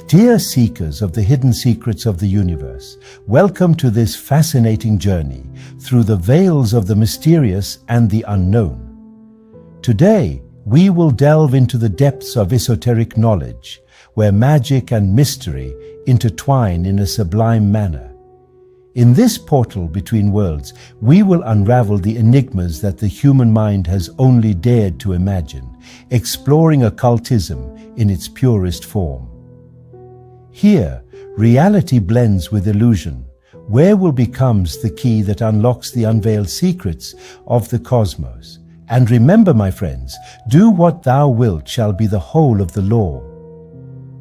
Dear seekers of the hidden secrets of the universe, welcome to this fascinating journey through the veils of the mysterious and the unknown. Today, we will delve into the depths of esoteric knowledge, where magic and mystery intertwine in a sublime manner. In this portal between worlds, we will unravel the enigmas that the human mind has only dared to imagine, exploring occultism in its purest form. Here, reality blends with illusion, where will becomes the key that unlocks the unveiled secrets of the cosmos. And remember, my friends, do what thou wilt shall be the whole of the law.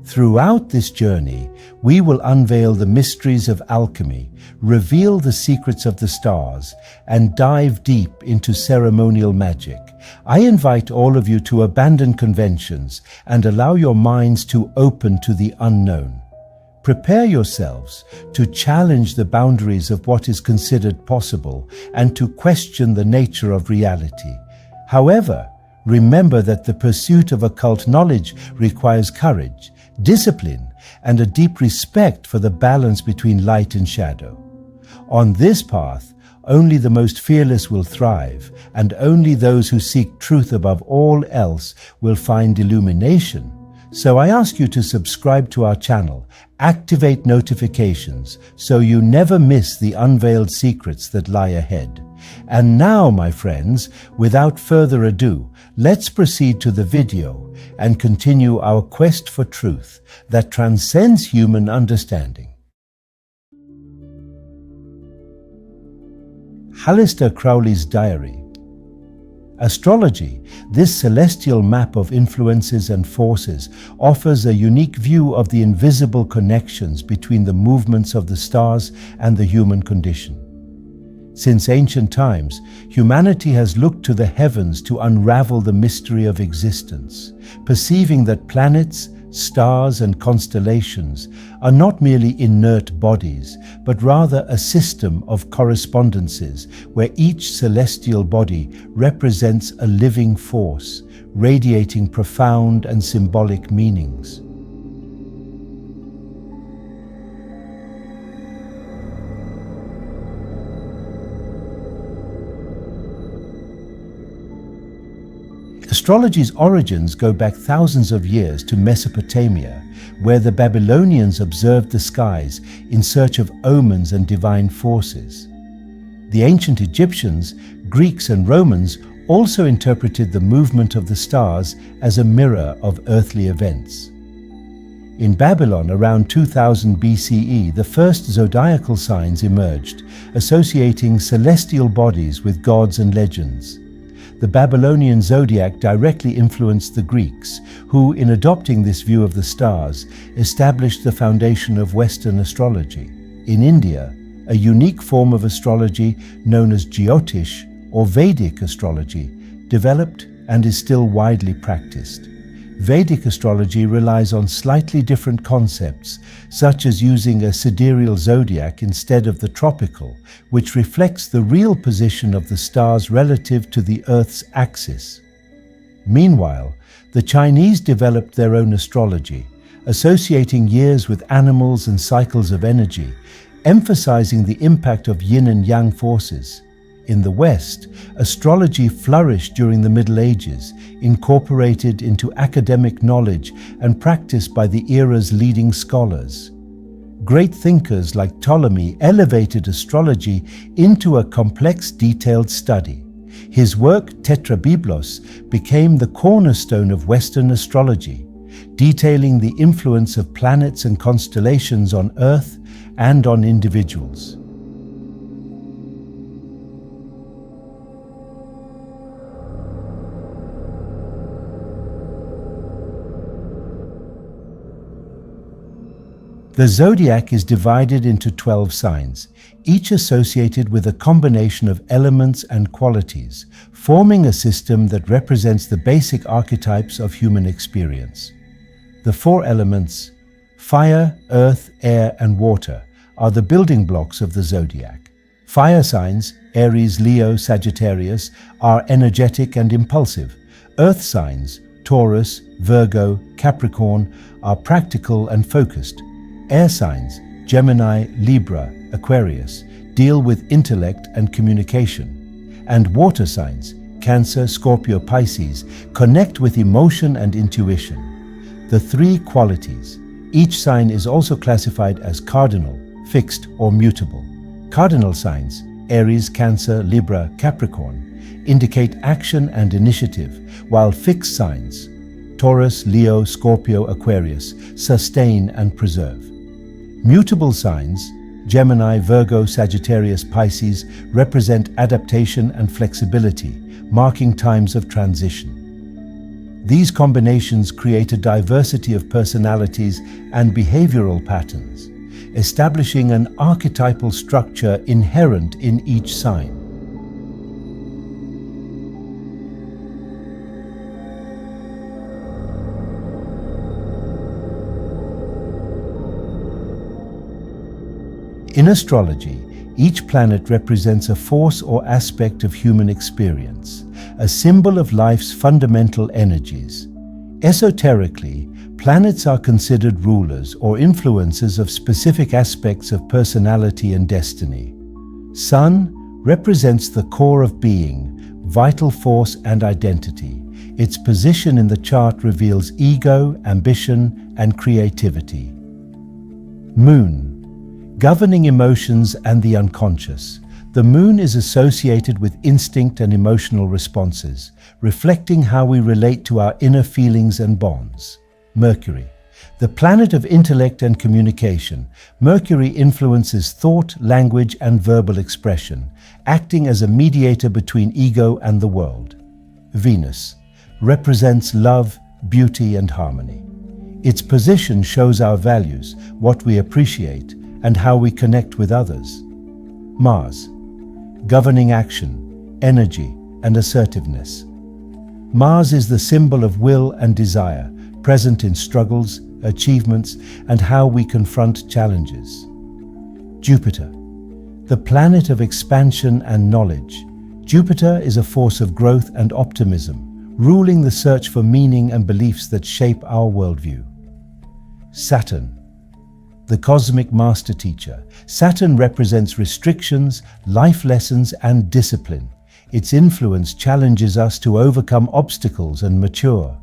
Throughout this journey, we will unveil the mysteries of alchemy, reveal the secrets of the stars, and dive deep into ceremonial magic. I invite all of you to abandon conventions and allow your minds to open to the unknown. Prepare yourselves to challenge the boundaries of what is considered possible and to question the nature of reality. However, remember that the pursuit of occult knowledge requires courage, discipline, and a deep respect for the balance between light and shadow. On this path, only the most fearless will thrive, and only those who seek truth above all else will find illumination. So I ask you to subscribe to our channel, activate notifications so you never miss the unveiled secrets that lie ahead. And now, my friends, without further ado, let's proceed to the video and continue our quest for truth that transcends human understanding. Aleister Crowley's Diary. Astrology, this celestial map of influences and forces, offers a unique view of the invisible connections between the movements of the stars and the human condition. Since ancient times, humanity has looked to the heavens to unravel the mystery of existence, perceiving that planets, stars, and constellations are not merely inert bodies, but rather a system of correspondences where each celestial body represents a living force, radiating profound and symbolic meanings. Astrology's origins go back thousands of years to Mesopotamia, where the Babylonians observed the skies in search of omens and divine forces. The ancient Egyptians, Greeks, and Romans also interpreted the movement of the stars as a mirror of earthly events. In Babylon, around 2000 BCE, the first zodiacal signs emerged, associating celestial bodies with gods and legends. The Babylonian zodiac directly influenced the Greeks, who, in adopting this view of the stars, established the foundation of Western astrology. In India, a unique form of astrology known as Jyotish or Vedic astrology developed and is still widely practiced. Vedic astrology relies on slightly different concepts, such as using a sidereal zodiac instead of the tropical, which reflects the real position of the stars relative to the Earth's axis. Meanwhile, the Chinese developed their own astrology, associating years with animals and cycles of energy, emphasizing the impact of yin and yang forces. In the West, astrology flourished during the Middle Ages, incorporated into academic knowledge and practiced by the era's leading scholars. Great thinkers like Ptolemy elevated astrology into a complex, detailed study. His work, Tetrabiblos, became the cornerstone of Western astrology, detailing the influence of planets and constellations on Earth and on individuals. The zodiac is divided into 12 signs, each associated with a combination of elements and qualities, forming a system that represents the basic archetypes of human experience. The 4 elements, fire, earth, air, and water, are the building blocks of the zodiac. Fire signs, Aries, Leo, Sagittarius, are energetic and impulsive. Earth signs, Taurus, Virgo, Capricorn, are practical and focused. Air signs, Gemini, Libra, Aquarius, deal with intellect and communication. And water signs, Cancer, Scorpio, Pisces, connect with emotion and intuition. The three qualities. Each sign is also classified as cardinal, fixed, or mutable. Cardinal signs, Aries, Cancer, Libra, Capricorn, indicate action and initiative, while fixed signs, Taurus, Leo, Scorpio, Aquarius, sustain and preserve. Mutable signs, Gemini, Virgo, Sagittarius, Pisces, represent adaptation and flexibility, marking times of transition. These combinations create a diversity of personalities and behavioral patterns, establishing an archetypal structure inherent in each sign. In astrology, each planet represents a force or aspect of human experience, a symbol of life's fundamental energies. Esoterically, planets are considered rulers or influencers of specific aspects of personality and destiny. Sun represents the core of being, vital force and identity. Its position in the chart reveals ego, ambition, and creativity. Moon, governing emotions and the unconscious. The moon is associated with instinct and emotional responses, reflecting how we relate to our inner feelings and bonds. Mercury, the planet of intellect and communication. Mercury influences thought, language, and verbal expression, acting as a mediator between ego and the world. Venus represents love, beauty, and harmony. Its position shows our values, what we appreciate, and how we connect with others. Mars, governing action, energy, and assertiveness. Mars is the symbol of will and desire, present in struggles, achievements, and how we confront challenges. Jupiter, the planet of expansion and knowledge. Jupiter is a force of growth and optimism, ruling the search for meaning and beliefs that shape our worldview. Saturn, the cosmic master teacher. Saturn represents restrictions, life lessons, and discipline. Its influence challenges us to overcome obstacles and mature.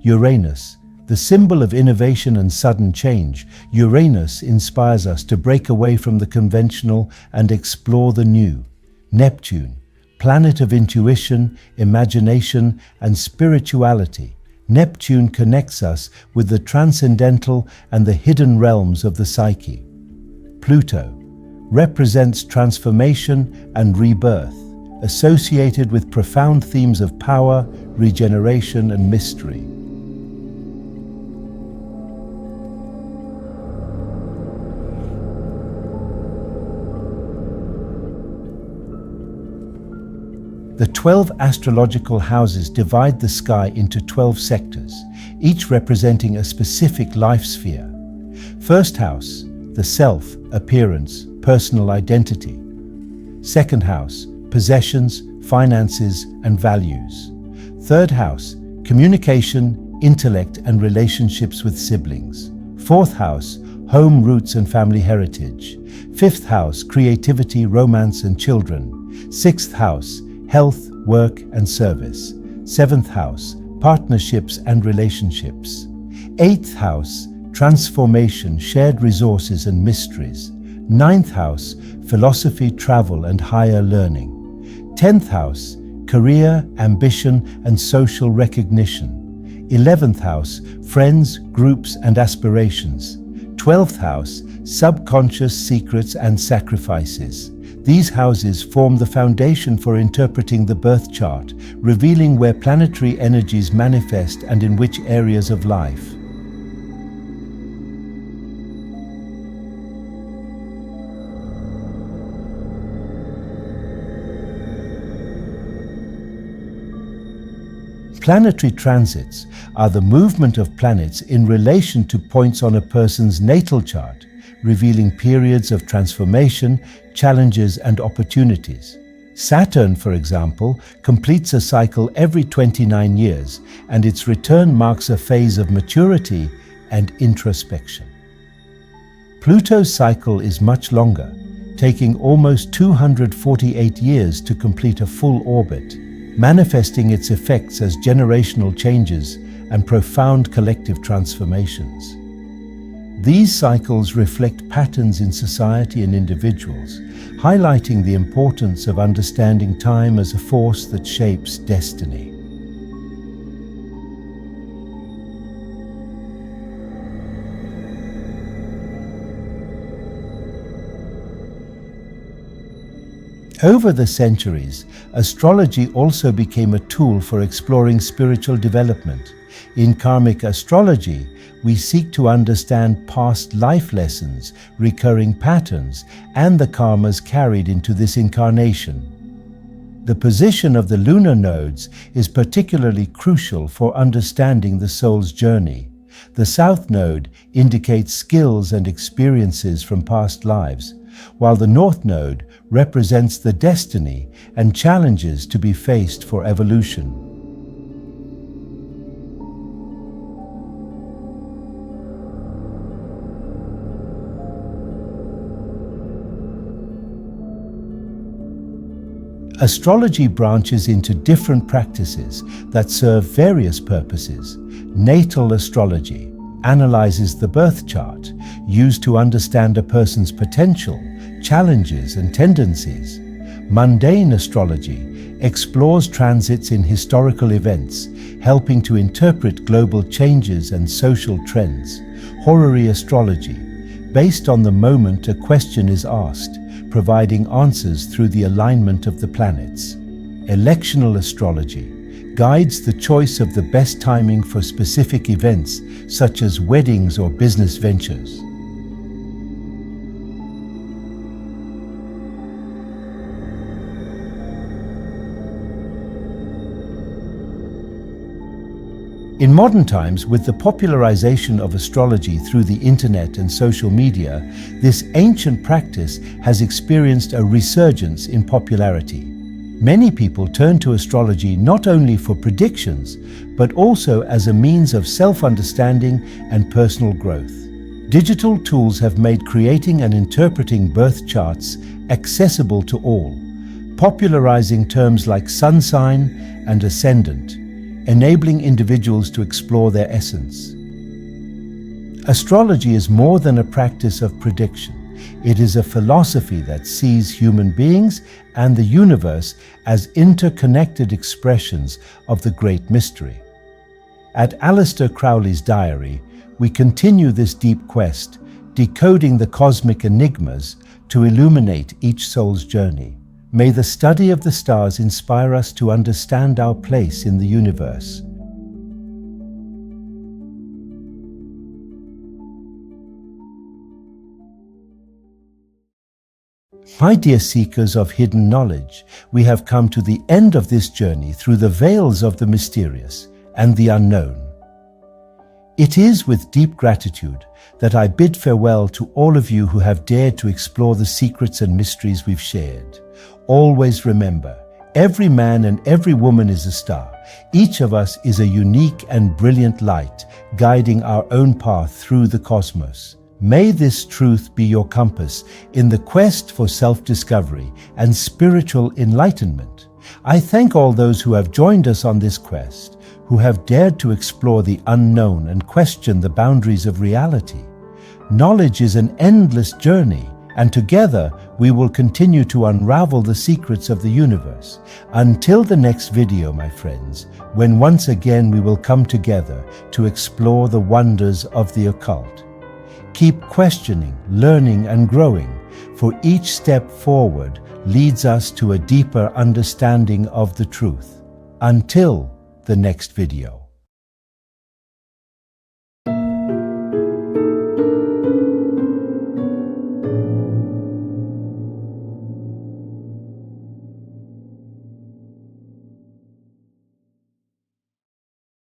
Uranus, the symbol of innovation and sudden change. Uranus inspires us to break away from the conventional and explore the new. Neptune, planet of intuition, imagination, and spirituality. Neptune connects us with the transcendental and the hidden realms of the psyche. Pluto represents transformation and rebirth, associated with profound themes of power, regeneration, and mystery. The 12 astrological houses divide the sky into 12 sectors, each representing a specific life sphere. First house, the self, appearance, personal identity. Second house, possessions, finances, and values. Third house, communication, intellect, and relationships with siblings. Fourth house, home roots and family heritage. Fifth house, creativity, romance, and children. Sixth house, health, work, and service. Seventh house, partnerships and relationships. Eighth house, transformation, shared resources and mysteries. Ninth house, philosophy, travel, and higher learning. 10th house, career, ambition, and social recognition. 11th house, friends, groups, and aspirations. 12th house, subconscious secrets and sacrifices. These houses form the foundation for interpreting the birth chart, revealing where planetary energies manifest and in which areas of life. Planetary transits are the movement of planets in relation to points on a person's natal chart, revealing periods of transformation, challenges, and opportunities. Saturn, for example, completes a cycle every 29 years, and its return marks a phase of maturity and introspection. Pluto's cycle is much longer, taking almost 248 years to complete a full orbit, manifesting its effects as generational changes and profound collective transformations. These cycles reflect patterns in society and individuals, highlighting the importance of understanding time as a force that shapes destiny. Over the centuries, astrology also became a tool for exploring spiritual development. In karmic astrology, we seek to understand past life lessons, recurring patterns, and the karmas carried into this incarnation. The position of the lunar nodes is particularly crucial for understanding the soul's journey. The south node indicates skills and experiences from past lives, while the north node represents the destiny and challenges to be faced for evolution. Astrology branches into different practices that serve various purposes. Natal astrology analyzes the birth chart, used to understand a person's potential, challenges, and tendencies. Mundane astrology explores transits in historical events, helping to interpret global changes and social trends. Horary astrology, based on the moment a question is asked, providing answers through the alignment of the planets. Electional astrology guides the choice of the best timing for specific events, such as weddings or business ventures. In modern times, with the popularization of astrology through the internet and social media, this ancient practice has experienced a resurgence in popularity. Many people turn to astrology not only for predictions, but also as a means of self-understanding and personal growth. Digital tools have made creating and interpreting birth charts accessible to all, popularizing terms like sun sign and ascendant, enabling individuals to explore their essence. Astrology is more than a practice of prediction. It is a philosophy that sees human beings and the universe as interconnected expressions of the great mystery. At Aleister Crowley's Diary, we continue this deep quest, decoding the cosmic enigmas to illuminate each soul's journey. May the study of the stars inspire us to understand our place in the universe. My dear seekers of hidden knowledge, we have come to the end of this journey through the veils of the mysterious and the unknown. It is with deep gratitude that I bid farewell to all of you who have dared to explore the secrets and mysteries we've shared. Always remember, every man and every woman is a star. Each of us is a unique and brilliant light, guiding our own path through the cosmos. May this truth be your compass in the quest for self-discovery and spiritual enlightenment. I thank all those who have joined us on this quest, who have dared to explore the unknown and question the boundaries of reality. Knowledge is an endless journey, and together we will continue to unravel the secrets of the universe. Until the next video, my friends, when once again we will come together to explore the wonders of the occult. Keep questioning, learning, and growing, for each step forward leads us to a deeper understanding of the truth. Until the next video.